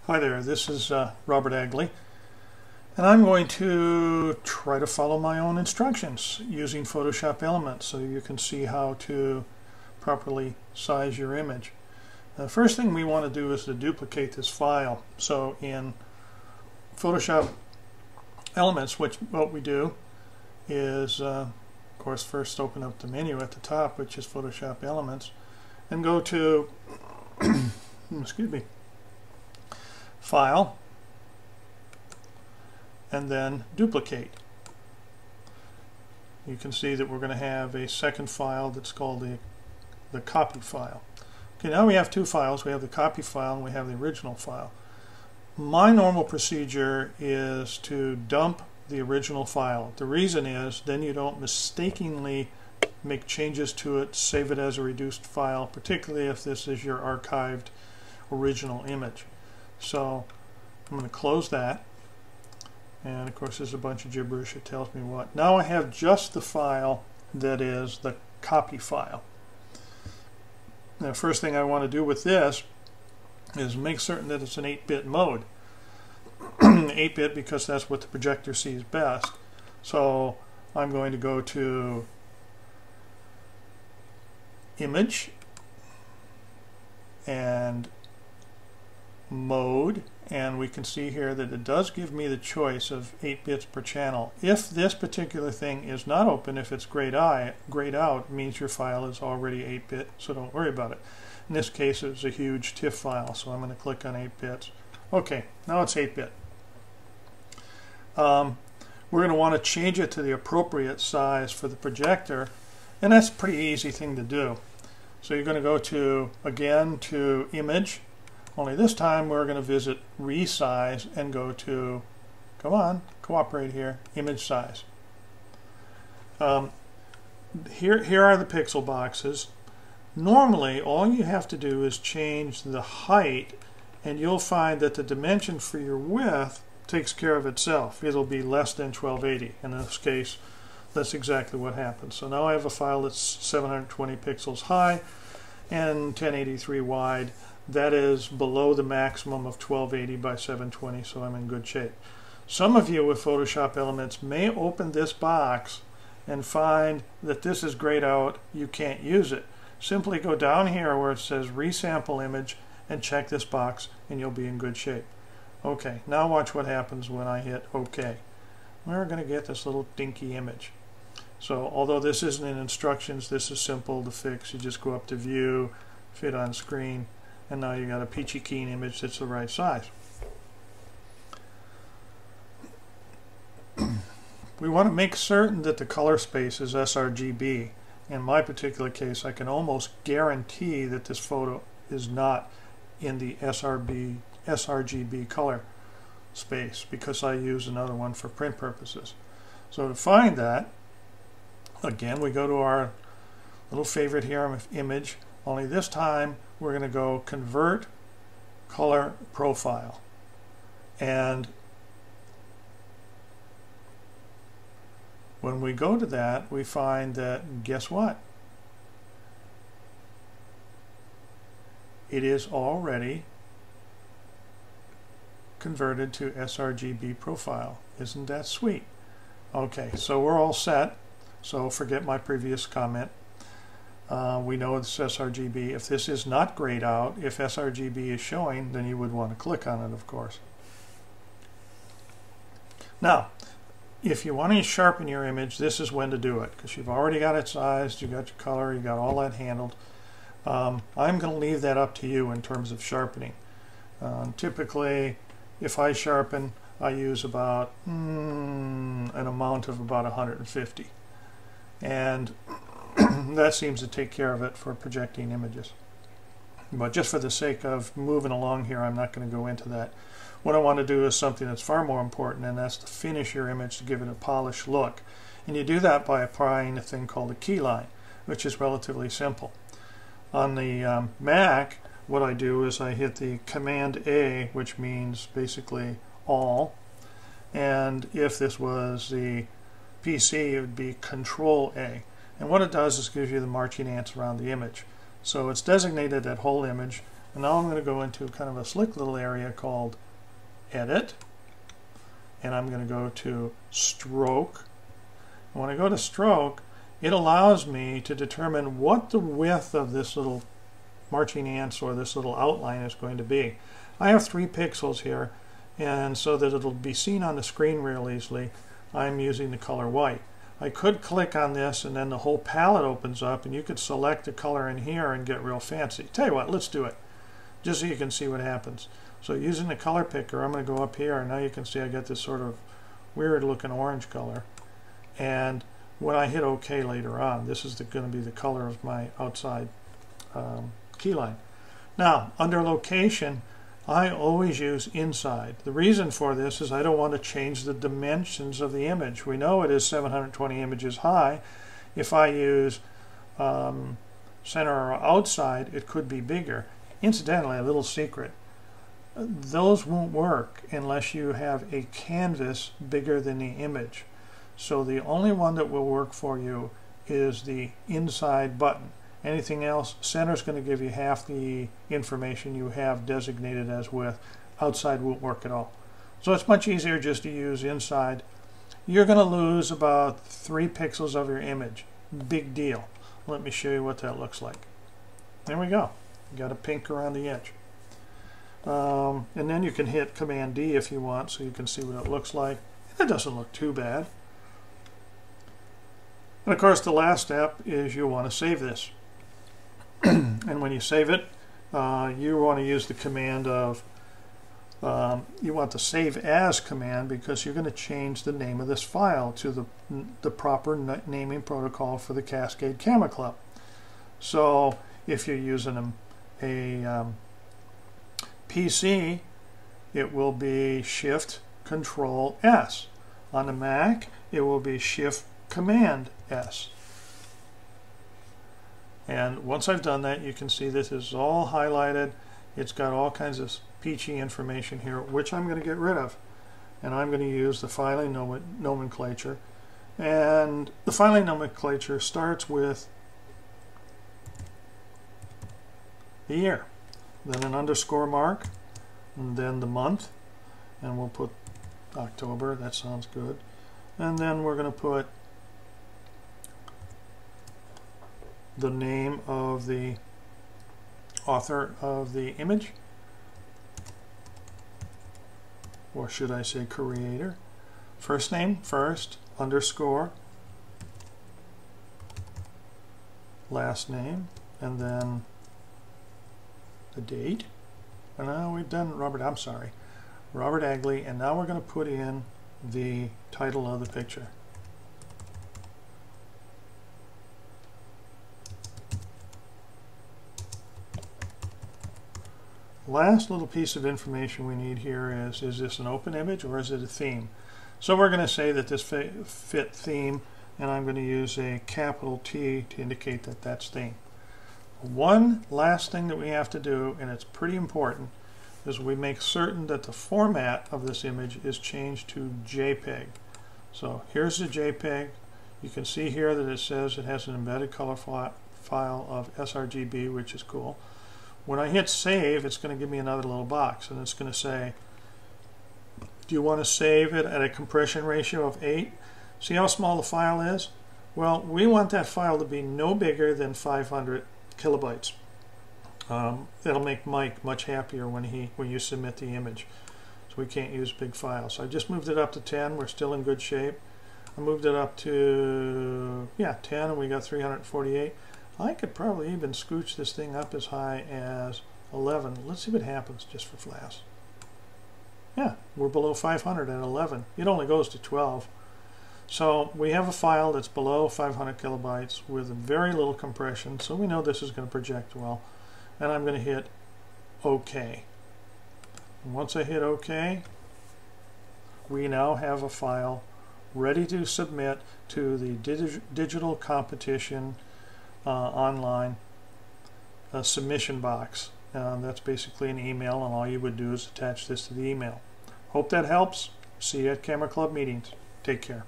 Hi there, this is Robert Agley, and I'm going to try to follow my own instructions using Photoshop Elements so you can see how to properly size your image. The first thing we want to do is to duplicate this file. So in Photoshop Elements, what we do is, of course, first open up the menu at the top, which is Photoshop Elements, and go to excuse me, File, and then Duplicate. You can see that we're going to have a second file that's called the copy file. Okay, now we have two files. We have the copy file and we have the original file. My normal procedure is to dump the original file. The reason is then you don't mistakenly make changes to it, save it as a reduced file, particularly if this is your archived original image. So I'm going to close that, and of course there's a bunch of gibberish. It tells me what. Now I have just the file that is the copy file. Now, the first thing I want to do with this is make certain that it's an 8-bit mode. 8-bit because that's what the projector sees best. So I'm going to go to Image and Mode, and we can see here that it does give me the choice of 8 bits per channel. If this particular thing is not open, if it's grayed out, it means your file is already 8-bit, so don't worry about it. In this case, it's a huge TIFF file, so I'm going to click on 8 bits. Okay, now it's 8-bit. We're going to want to change it to the appropriate size for the projector, and that's a pretty easy thing to do. So you're going to go to, again, to Image. Only this time we're going to visit Resize and go to, come on, cooperate here, Image Size. Here are the pixel boxes. Normally all you have to do is change the height, and you'll find that the dimension for your width takes care of itself. It'll be less than 1280. In this case, that's exactly what happens. So now I have a file that's 720 pixels high and 1083 wide. That is below the maximum of 1280 by 720, so I'm in good shape. Some of you with Photoshop Elements may open this box and find that this is grayed out, you can't use it. Simply go down here where it says Resample Image and check this box and you'll be in good shape. Okay, now watch what happens when I hit OK. We're going to get this little dinky image. So although this isn't in instructions, this is simple to fix. You just go up to View, Fit on Screen, and now you got a peachy keen image that's the right size. We want to make certain that the color space is sRGB. In my particular case, I can almost guarantee that this photo is not in the sRGB color space because I use another one for print purposes. So to find that, again, we go to our little favorite here, Image, only this time we're going to go Convert Color Profile. And when we go to that, we find that, guess what? It is already converted to sRGB profile. Isn't that sweet? Okay, so we're all set. So forget my previous comment. We know it's sRGB. If this is not grayed out, if sRGB is showing, then you would want to click on it, of course. Now, if you want to sharpen your image, this is when to do it, because you've already got it sized, you got your color, you got all that handled. I'm going to leave that up to you in terms of sharpening. Typically, if I sharpen, I use about an amount of about 150. And that seems to take care of it for projecting images. But just for the sake of moving along here, I'm not going to go into that. What I want to do is something that's far more important, and that's to finish your image to give it a polished look. And you do that by applying a thing called a keyline, which is relatively simple. On the Mac, what I do is I hit the Command A, which means basically all. And if this was the PC, it would be Control A. And what it does is gives you the marching ants around the image. So it's designated that whole image. And now I'm going to go into kind of a slick little area called Edit. And I'm going to go to Stroke. And when I go to Stroke, it allows me to determine what the width of this little marching ants or this little outline is going to be. I have 3 pixels here, and so that it'll be seen on the screen real easily, I'm using the color white. I could click on this and then the whole palette opens up and you could select the color in here and get real fancy. Tell you what, let's do it, just so you can see what happens. So using the color picker, I'm going to go up here, and now you can see I get this sort of weird looking orange color. And when I hit OK later on, this is going to be the color of my outside keyline. Now, under location, I always use inside. The reason for this is I don't want to change the dimensions of the image. We know it is 720 images high. If I use center or outside, it could be bigger. Incidentally, a little secret. Those won't work unless you have a canvas bigger than the image. So the only one that will work for you is the inside button. Anything else, center's going to give you half the information you have designated as width. Outside won't work at all. So it's much easier just to use inside. You're going to lose about 3 pixels of your image. Big deal. Let me show you what that looks like. There we go. You got a pink around the edge. And then you can hit Command D if you want, so you can see what it looks like. It doesn't look too bad. And of course, the last step is you want to save this. And when you save it, you want to use the command of, you want the Save As command, because you're going to change the name of this file to the proper naming protocol for the Cascade Camera Club. So if you're using a PC, it will be Shift Control S. On the Mac, it will be Shift Command S. And once I've done that, you can see this is all highlighted. It's got all kinds of peachy information here, which I'm going to get rid of. And I'm going to use the filing nomenclature. And the filing nomenclature starts with the year, then an underscore mark, and then the month, and we'll put October. That sounds good. And then we're going to put the name of the author of the image, or should I say creator. First name first, underscore, last name, and then the date. And now we've done Robert Agley, and now we're going to put in the title of the picture. Last little piece of information we need here is this an open image or is it a theme? So we're going to say that this fit theme, and I'm going to use a capital T to indicate that that's theme. One last thing that we have to do, and it's pretty important, is we make certain that the format of this image is changed to JPEG. So here's the JPEG. You can see here that it says it has an embedded color file of sRGB, which is cool. When I hit save, it's going to give me another little box, and it's going to say, do you want to save it at a compression ratio of 8? See how small the file is? Well, we want that file to be no bigger than 500 kilobytes. That'll make Mike much happier when you submit the image. So we can't use big files. So I just moved it up to 10. We're still in good shape. I moved it up to 10, and we got 348. I could probably even scooch this thing up as high as 11. Let's see what happens just for flash. Yeah, we're below 500 at 11. It only goes to 12. So we have a file that's below 500 kilobytes with very little compression, so we know this is going to project well. And I'm going to hit OK. And once I hit OK, we now have a file ready to submit to the digital competition online submission box. That's basically an email, and all you would do is attach this to the email. Hope that helps. See you at Camera Club meetings. Take care.